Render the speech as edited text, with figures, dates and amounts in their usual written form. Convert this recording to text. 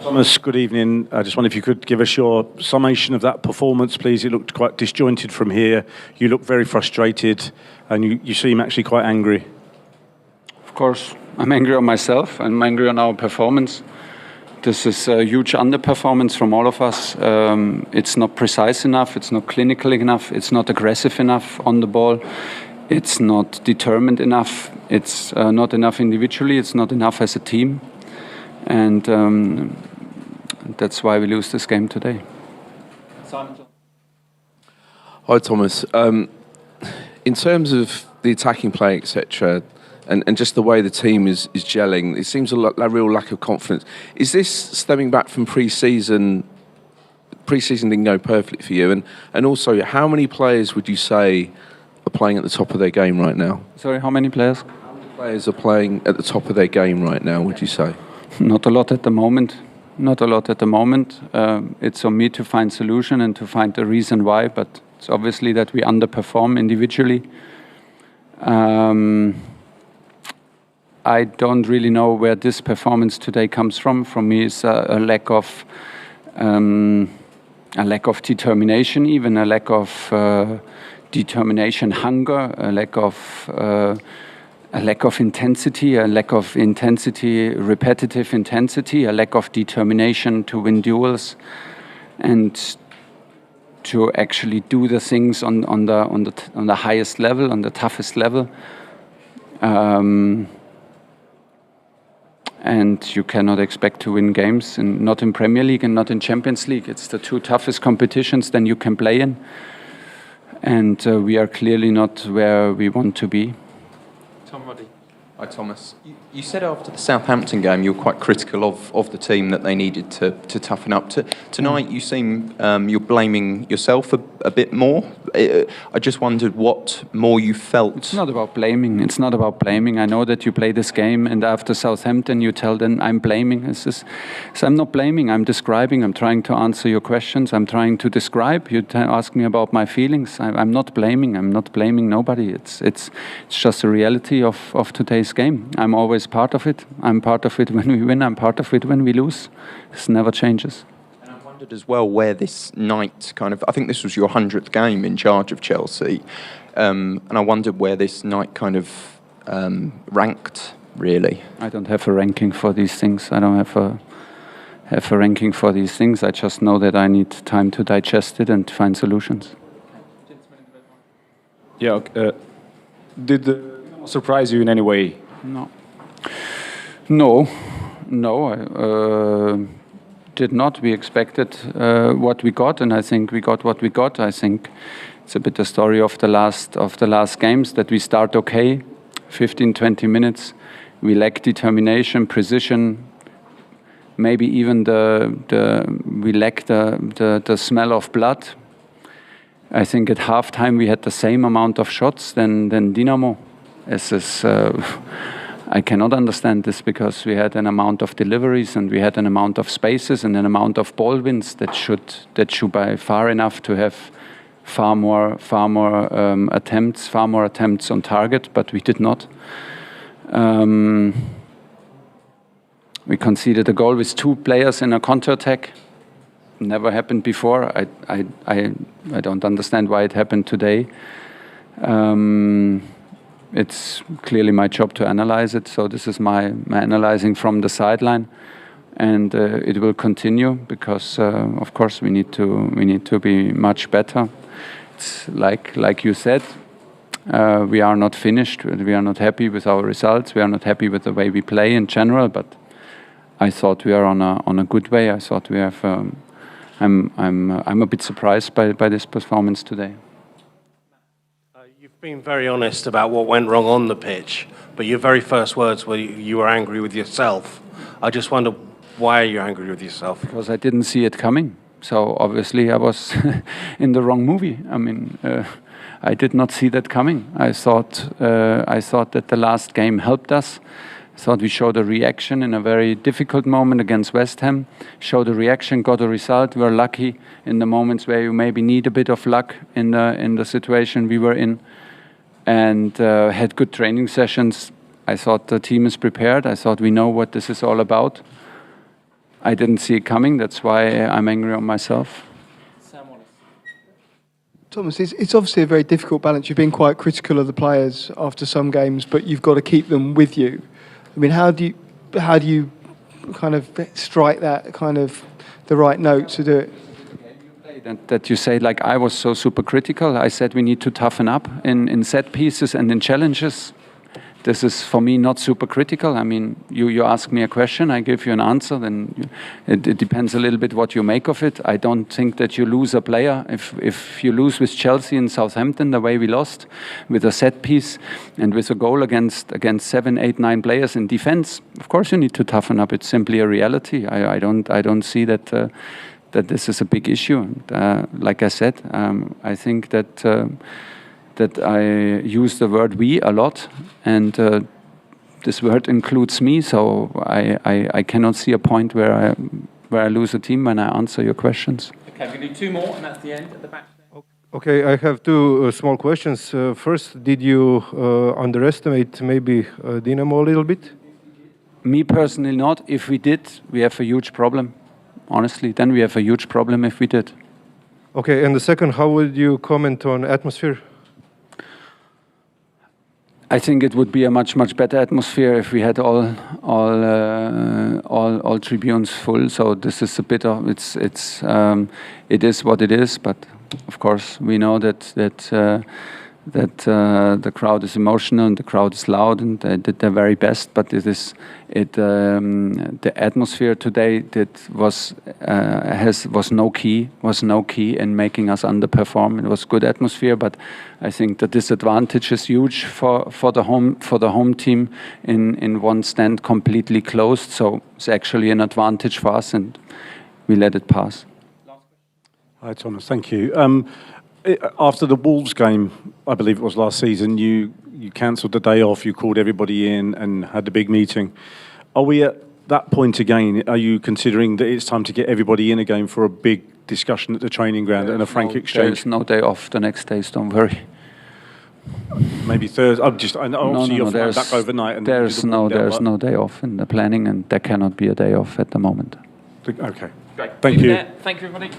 Thomas, good evening. I just wonder if you could give us your summation of that performance, please. It looked quite disjointed from here. You look very frustrated and you seem actually quite angry. Of course, I'm angry on myself. I'm angry on our performance. This is a huge underperformance from all of us. It's not precise enough. It's not clinical enough. It's not aggressive enough on the ball. It's not determined enough. It's not enough individually. It's not enough as a team. And that's why we lose this game today. Hi, Thomas. In terms of the attacking play, etc., and just the way the team is gelling, it seems a real lack of confidence. Is this stemming back from pre-season? Pre-season didn't go perfectly for you, and also, how many players would you say are playing at the top of their game right now? Sorry, how many players? How many players are playing at the top of their game right now, would you say? Not a lot at the moment. Not a lot at the moment. It's on me to find solution and to find the reason why, but it's obviously that we underperform individually. I don't really know where this performance today comes from. For me, it's a lack of determination, even a lack of determination, hunger, a lack of intensity, repetitive intensity, a lack of determination to win duels, and to actually do the things on the highest level, on the toughest level. And you cannot expect to win games, and not in Premier League and not in Champions League. It's the two toughest competitions then you can play in. And we are clearly not where we want to be. Hi, Thomas. You said after the Southampton game you were quite critical of the team, that they needed to toughen up. Tonight you seem you're blaming yourself a bit more. I just wondered what more you felt. It's not about blaming. It's not about blaming. I know that you play this game, and after Southampton you tell them I'm blaming. So I'm not blaming. I'm describing. I'm trying to answer your questions. I'm trying to describe. You ask me about my feelings. I'm not blaming. I'm not blaming nobody. It's just a reality of today's game. I'm always part of it. I'm part of it when we win. I'm part of it when we lose. This never changes. And I wondered as well where this night I think this was your 100th game in charge of Chelsea, and I wondered where this night ranked, really. I don't have a ranking for these things. I don't have a ranking for these things. I just know that I need time to digest it and find solutions. Yeah. Did it surprise you in any way? No, I did not. We expected what we got, and I think we got what we got. I think it's a bit the story of the last games, that we start okay, 15, 20 minutes. We lack determination, precision. Maybe even we lack the smell of blood. I think at halftime we had the same amount of shots than Dinamo. I cannot understand this, because we had an amount of deliveries and we had an amount of spaces and an amount of ball wins that should be far enough to have far more attempts on target, but we did not. We conceded a goal with two players in a counter-attack. Never happened before. I don't understand why it happened today. It's clearly my job to analyze it, so this is my analyzing from the sideline, and it will continue, because of course we need to be much better. It's like you said, we are not finished. We are not happy with our results. We are not happy with the way we play in general. But I thought we are on a good way. I thought we have. I'm a bit surprised by this performance today. You've been very honest about what went wrong on the pitch, but your very first words were you were angry with yourself. I just wonder, why are you angry with yourself? Because I didn't see it coming. So obviously I was in the wrong movie. I mean, I did not see that coming. I thought that the last game helped us. I thought we showed a reaction in a very difficult moment against West Ham. Showed a reaction, got a result. We were lucky in the moments where you maybe need a bit of luck in the situation we were in, and had good training sessions. I thought the team is prepared. I thought we know what this is all about. I didn't see it coming. That's why I'm angry on myself. Thomas, it's obviously a very difficult balance. You've been quite critical of the players after some games, but you've got to keep them with you. I mean, how do you kind of strike that kind of the right note to do it? That you say, like, I was so super critical. I said we need to toughen up in set pieces and in challenges. This is, for me, not super critical. I mean, you ask me a question, I give you an answer, then it depends a little bit what you make of it. I don't think that you lose a player. If you lose with Chelsea and Southampton, the way we lost, with a set piece and with a goal against 7, 8, 9 players in defense, of course you need to toughen up. It's simply a reality. I don't see that this is a big issue. Like I said, I think that I use the word "we" a lot, and this word includes me. So I cannot see a point where I lose a team when I answer your questions. Okay, we're going to do 2 more, and that's the end at the back. Okay, I have 2 small questions. First, did you underestimate maybe Dinamo a little bit? Me personally, not. If we did, we have a huge problem. Honestly, then we have a huge problem if we did. Okay, and the second, how would you comment on atmosphere? I think it would be a much better atmosphere if we had all tribunes full. So this is a bit of it is what it is. But of course we know that the crowd is emotional and the crowd is loud and they did their very best. But the atmosphere today was no key in making us underperform. It was good atmosphere, but I think the disadvantage is huge for the home team in one stand completely closed. So it's actually an advantage for us, and we let it pass. Hi Thomas, thank you. After the Wolves game, I believe it was last season, you cancelled the day off, you called everybody in and had the big meeting. Are we at that point again? Are you considering that it's time to get everybody in again for a big discussion at the training ground and a frank exchange? There's no day off the next days, don't worry. Maybe Thursday. Obviously you're flying back overnight. And there's no day off in the planning, and there cannot be a day off at the moment. Okay. Great. Thank you. Thank you, everybody.